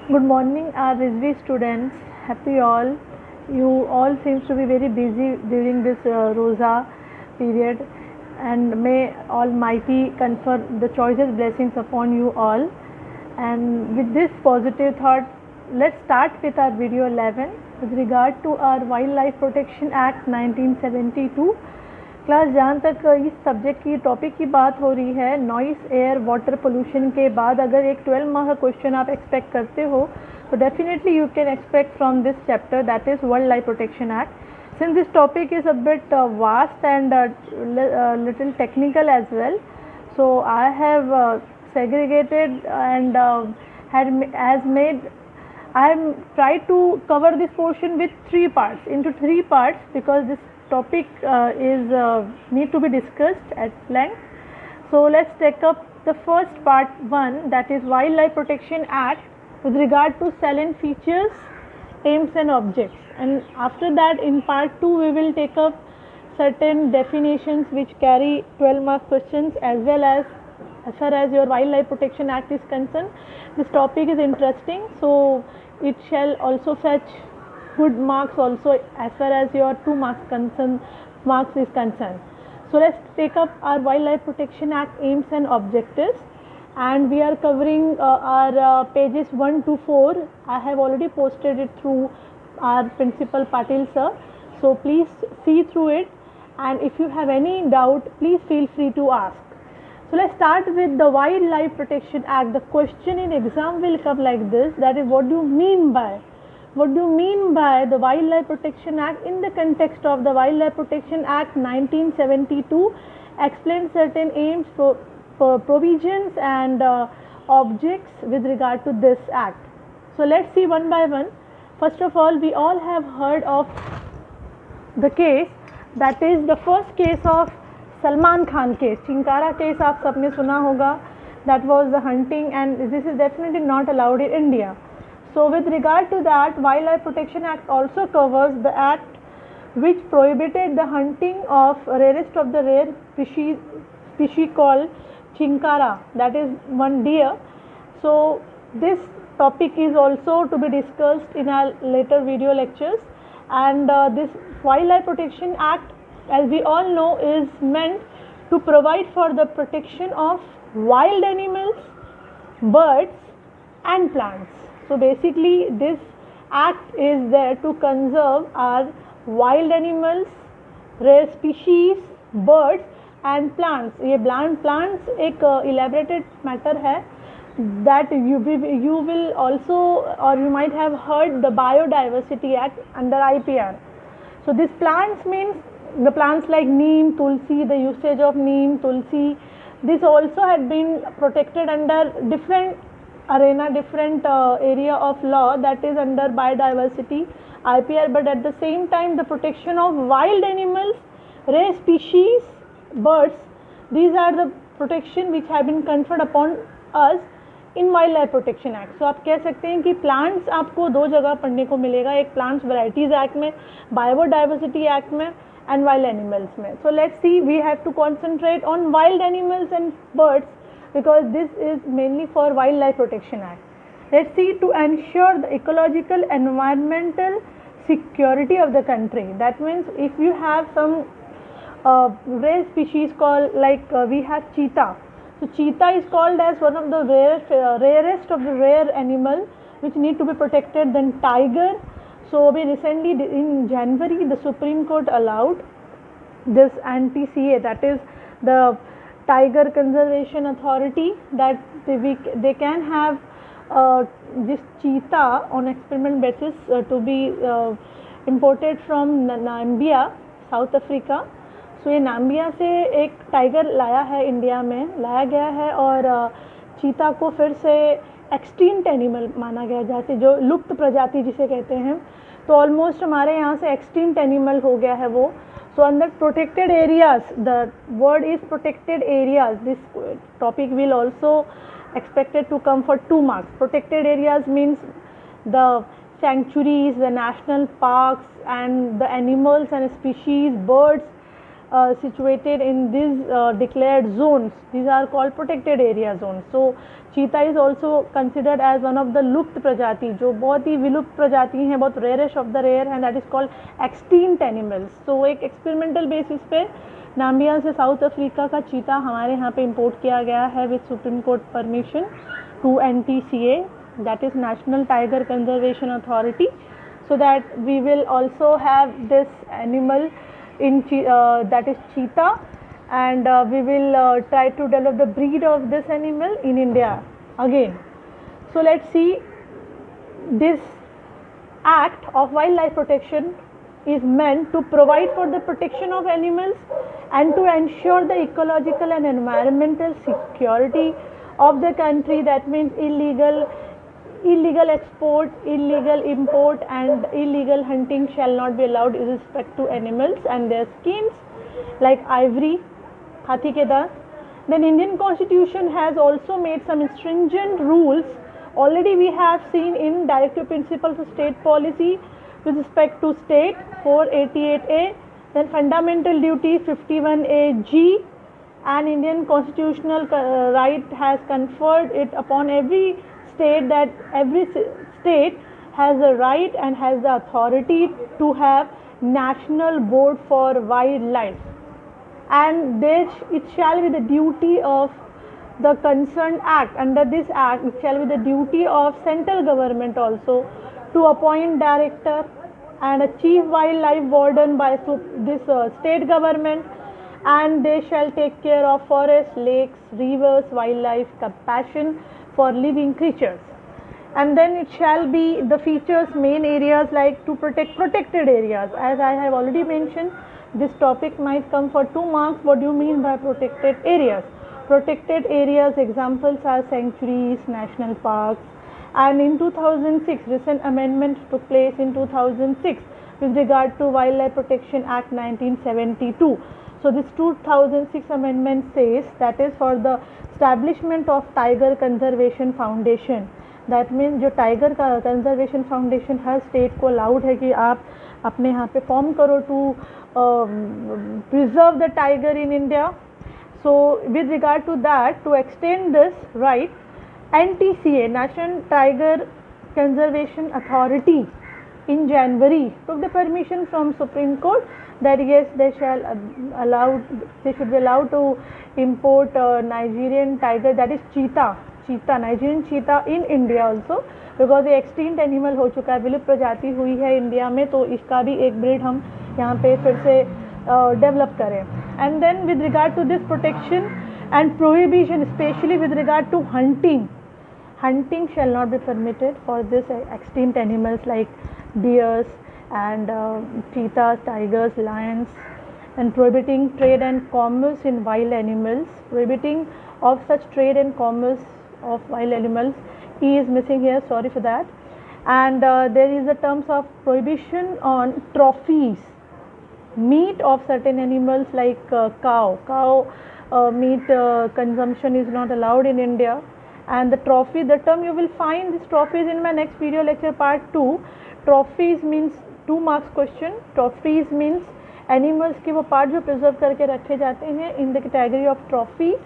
Good morning, our Rizvi students. Happy all. You all seems to be very busy during this Rosa period, and may Almighty confer the choicest blessings upon you all. And with this positive thought, let's start with our video 11 with regard to our Wildlife Protection Act 1972. Class जहाँ तक इस subject की topic की बात हो रही है, noise air water pollution के बाद अगर एक 12 मार्क का क्वेश्चन आप एक्सपेक्ट करते हो तो definitely you can expect from this chapter, that is wildlife protection act. Since this topic is a bit vast and little technical as well, so I have segregated and I have tried to cover this portion with into three parts, because this topic is need to be discussed at length. So let's take up the first part 1, that is Wildlife Protection Act with regard to salient features, aims and objects, and after that in part 2 we will take up certain definitions which carry 12 mark questions, as well as far as your Wildlife Protection Act is concerned. This topic is interesting, so it shall also fetch good marks also as far as your 2 marks is concerned. So let's take up our Wildlife Protection Act aims and objectives, and we are covering our pages 1 to 4. I have already posted it through our principal Patil sir, so please see through it, and if you have any doubt please feel free to ask. So let's start with the Wildlife Protection Act. The question in exam will come like this, that is, what do you mean by the Wildlife Protection Act in the context of the Wildlife Protection Act 1972? Explain certain aims, provisions and objects with regard to this act. So let's see one by one. First of all, we all have heard of the case, that is the first case of Salman Khan case, Chinkara case. आप सबने सुना होगा. That was the hunting, and this is definitely not allowed in India. So with regard to that, Wildlife Protection Act also covers the act which prohibited the hunting of rarest of the rare species called Chinkara, that is one deer. So this topic is also to be discussed in our later video lectures, and this Wildlife Protection Act, as we all know, is meant to provide for the protection of wild animals, birds and plants. So basically this act is there to conserve our wild animals, rare species, birds and plants. ये plants एक elaborated matter है, that you will also, or you might have heard, the Biodiversity Act under IPR. So this plants means the plants like neem, tulsi, the usage of neem, tulsi. This also had been protected under different arena, different area of law, that is under biodiversity IPR. But at the same time, the protection of wild animals, rare species, birds, these are the protection which have been conferred upon us in Wildlife Protection Act. So आप कह सकते हैं कि plants आपको दो जगह पढ़ने को मिलेगा, एक Plants Varieties Act में, Biodiversity Act में and wild animals में. So let's see, we have to concentrate on wild animals and birds, because this is mainly for Wildlife Protection Act. Let's see, to ensure the ecological environmental security of the country. That means if you have some rare species called, like we have cheetah. So cheetah is called as one of the rarest of the rare animal which need to be protected. Then tiger. So we recently in January the Supreme Court allowed this anti-CA, that is the Tiger Conservation Authority, that they can have this cheetah on experiment basis to be imported from Namibia, South Africa. So ये Namibia से एक tiger लाया है, India में लाया गया है, और चीता को फिर से एक्सटिंक्ट एनिमल माना गया, जैसे जो लुप्त प्रजाति जिसे कहते हैं. तो ऑलमोस्ट हमारे यहाँ से एक्सटिंक्ट एनिमल हो गया है वो. So under protected areas, the word is protected areas. This topic will also expected to come for 2 marks. Protected areas means the sanctuaries, the national parks and the animals and species, birds situated in these declared zones. These are called protected area zones. So cheetah is also considered as one of the लुप्त प्रजाति, जो बहुत ही विलुप्त प्रजाति हैं, बहुत rarest of the rare, and that is called extinct animals. So एक experimental basis पे नाम्बिया से साउथ अफ्रीका का चीता हमारे यहाँ पे इंपोर्ट किया गया है with supreme court permission to NTCA, that is National Tiger Conservation Authority, so that we will also have this animal in that is cheetah, and we will try to develop the breed of this animal in India again. So let's see, this act of wildlife protection is meant to provide for the protection of animals and to ensure the ecological and environmental security of the country. That means illegal export, illegal import and illegal hunting shall not be allowed with respect to animals and their skins like ivory, hathi ke daant. Then Indian Constitution has also made some stringent rules. Already we have seen in Directive Principles of State Policy with respect to state 488A, then Fundamental Duties 51AG, and Indian constitutional right has conferred it upon every state that every state has a right and has the authority to have National Board for Wildlife, and it shall be the duty of the concerned act. Under this act, it shall be the duty of central government also to appoint director and a chief wildlife warden by this state government, and they shall take care of forests, lakes, rivers, wildlife, compassion for living creatures. And then it shall be the features main areas like to protect protected areas. As I have already mentioned, this topic might come for 2 marks. What do you mean by protected areas? Protected areas examples are sanctuaries, national parks, and in 2006 recent amendment took place in 2006 with regard to Wildlife Protection Act 1972. So this 2006 amendment says that is for the establishment of Tiger Conservation Foundation. That means जो tiger का conservation foundation हर state को allowed है कि आप अपने यहाँ पे फॉर्म करो to preserve the tiger in India. So with regard to that, to extend this right, NTCA, National Tiger Conservation Authority, in January took the permission from Supreme Court that yes, they should be allowed to import Nigerian tiger, that is cheetah, Nigerian cheetah in India also, because ये extinct animal हो चुका है, विलुप्त प्रजाति हुई है India में, तो इसका भी एक ब्रीड हम यहाँ पे फिर से डेवलप करें. And then with regard to this protection and prohibition, especially with regard to hunting shall not be permitted for this extinct animals like deers and cheetahs, tigers, lions, and prohibiting trade and commerce in wild animals. Prohibiting of such trade and commerce of wild animals, E is missing here, sorry for that. And there is a terms of prohibition on trophies, meat of certain animals like cow meat consumption is not allowed in India. And the trophy, the term you will find these trophies in my next video lecture part 2. Trophies means 2 marks question. Trophies means animals के वो part जो preserve करके रखे जाते हैं in the category of trophies.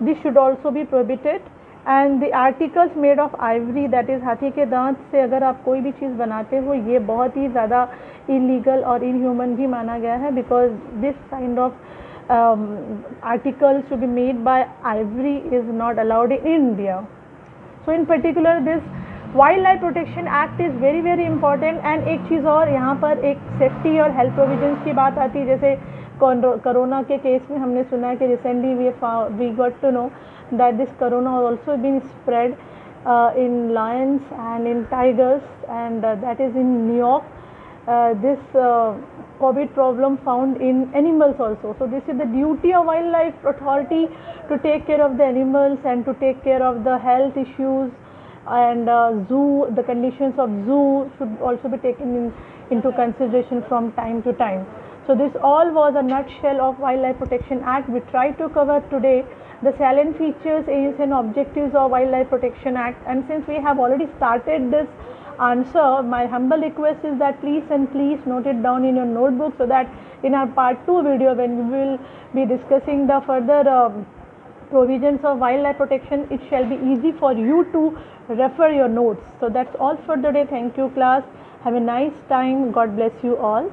This should also be prohibited. And the articles made of ivory, that is हाथी के दांत से अगर आप कोई भी चीज़ बनाते हो, ये बहुत ही ज़्यादा illegal और inhuman भी माना गया है, because this kind of articles to be made by ivory is not allowed in India. So in particular this Wildlife Protection Act is very very important. And एक चीज़ और यहाँ पर एक सेफ्टी और हेल्थ प्रोविजंस की बात आती है, जैसे कोरोना के केस में हमने सुना है कि recently we got to know that this corona has also been spread in lions and in tigers, and that is in New York. This COVID problem found in animals also. So this is the duty of Wildlife Authority to take care of the animals and to take care of the health issues, and zoo, the conditions of zoo should also be taken into consideration from time to time. So this all was a nutshell of Wildlife Protection Act. We tried to cover today the salient features, aims and objectives of Wildlife Protection Act. And since we have already started this, answer, my humble request is that please note it down in your notebook, so that in our part 2 video, when we will be discussing the further provisions of wildlife protection, it shall be easy for you to refer your notes. So that's all for the day. Thank you, class. Have a nice time. God bless you all.